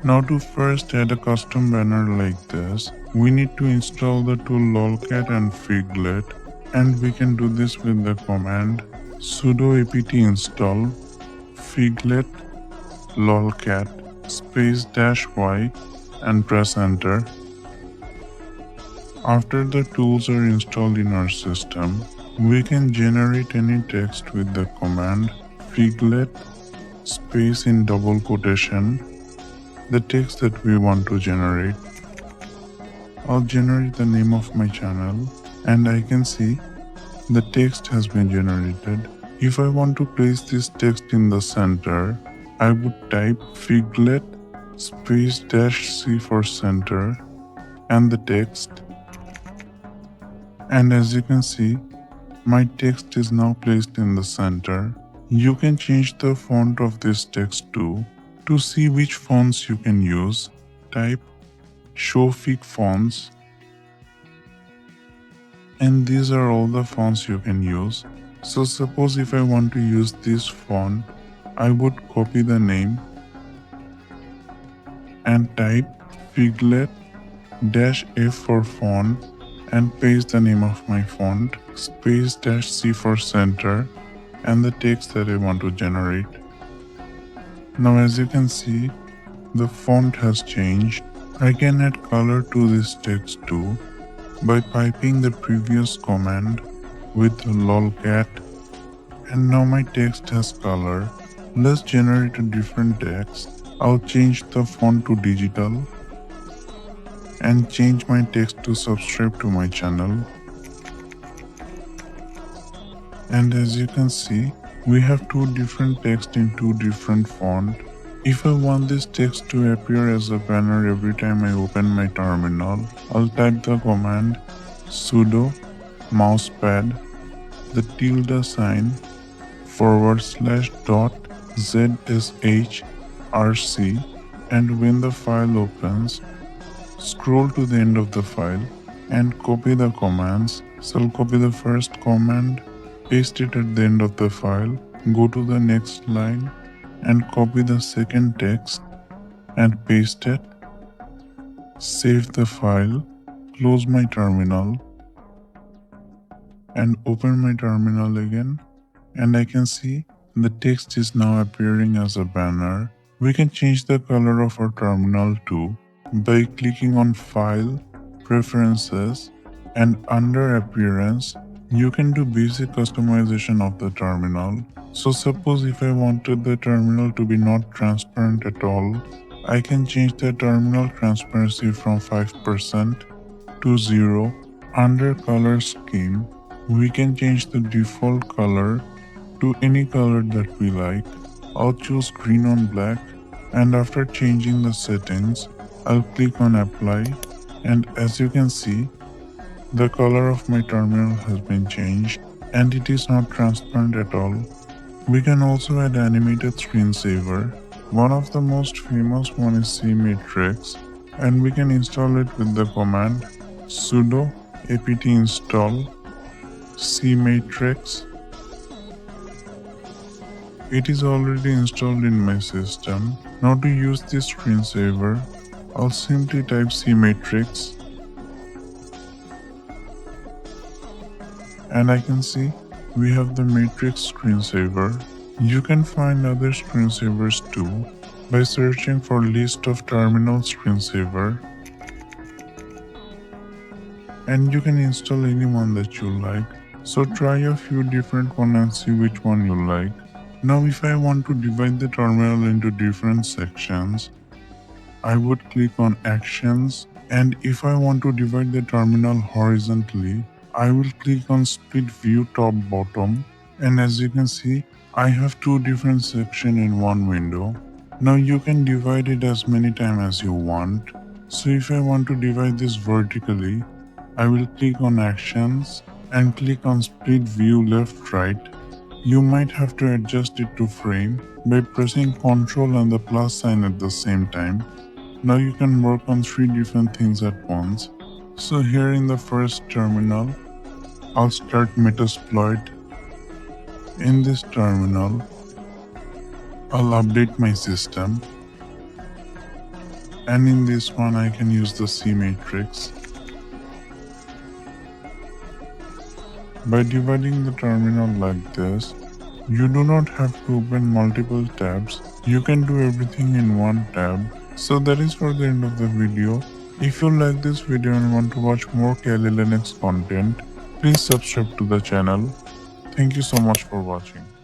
Now to first add a custom banner like this, we need to install the tool lolcat and figlet, and we can do this with the command sudo apt install figlet lolcat space -y and press enter. After the tools are installed in our system, we can generate any text with the command figlet space in double quotation the text that we want to generate. I'll generate the name of my channel and I can see the text has been generated. If I want to place this text in the center, I would type figlet space -c for center and the text. And as you can see, my text is now placed in the center. You can change the font of this text too. To see which fonts you can use, type show fig fonts. And these are all the fonts you can use. So suppose if I want to use this font, I would copy the name and type figlet -f for font and paste the name of my font space -c for center and the text that I want to generate. Now as you can see, the font has changed. I can add color to this text too by piping the previous command with lolcat, and now my text has color. Let's generate a different text. I'll change the font to digital and change my text to subscribe to my channel. And as you can see, we have two different text in two different font. If I want this text to appear as a banner every time I open my terminal, I'll type the command sudo mousepad the tilde sign /.zshrc, and when the file opens, scroll to the end of the file and copy the commands. So I'll copy the first command, paste it at the end of the file, go to the next line and copy the second text and paste it, save the file, close my terminal and open my terminal again, and I can see the text is now appearing as a banner. We can change the color of our terminal too by clicking on File, Preferences, and under Appearance, you can do basic customization of the terminal. So suppose if I wanted the terminal to be not transparent at all, I can change the terminal transparency from 5% to 0. Under Color Scheme, we can change the default color to any color that we like. I'll choose green on black, and after changing the settings, I'll click on Apply, and as you can see, the color of my terminal has been changed and it is not transparent at all. We can also add animated screensaver. One of the most famous one is C-Matrix, and we can install it with the command sudo apt install C-Matrix. It is already installed in my system. Now to use this screensaver, I'll simply type C-Matrix and I can see we have the matrix screensaver. You can find other screensavers too by searching for list of terminal screensaver, and you can install any one that you like. So try a few different ones and see which one you like. Now if I want to divide the terminal into different sections, I would click on Actions, and if I want to divide the terminal horizontally, I will click on Split View Top Bottom, and as you can see, I have two different sections in one window. Now you can divide it as many times as you want. So if I want to divide this vertically, I will click on Actions and click on Split View Left Right. You might have to adjust it to frame by pressing Ctrl and the plus sign at the same time. Now you can work on three different things at once. So here in the first terminal, I'll start Metasploit. In this terminal, I'll update my system. And in this one I can use the C matrix. By dividing the terminal like this, you do not have to open multiple tabs. You can do everything in one tab. So that is for the end of the video. If you like this video and want to watch more Kali Linux content, please subscribe to the channel. Thank you so much for watching.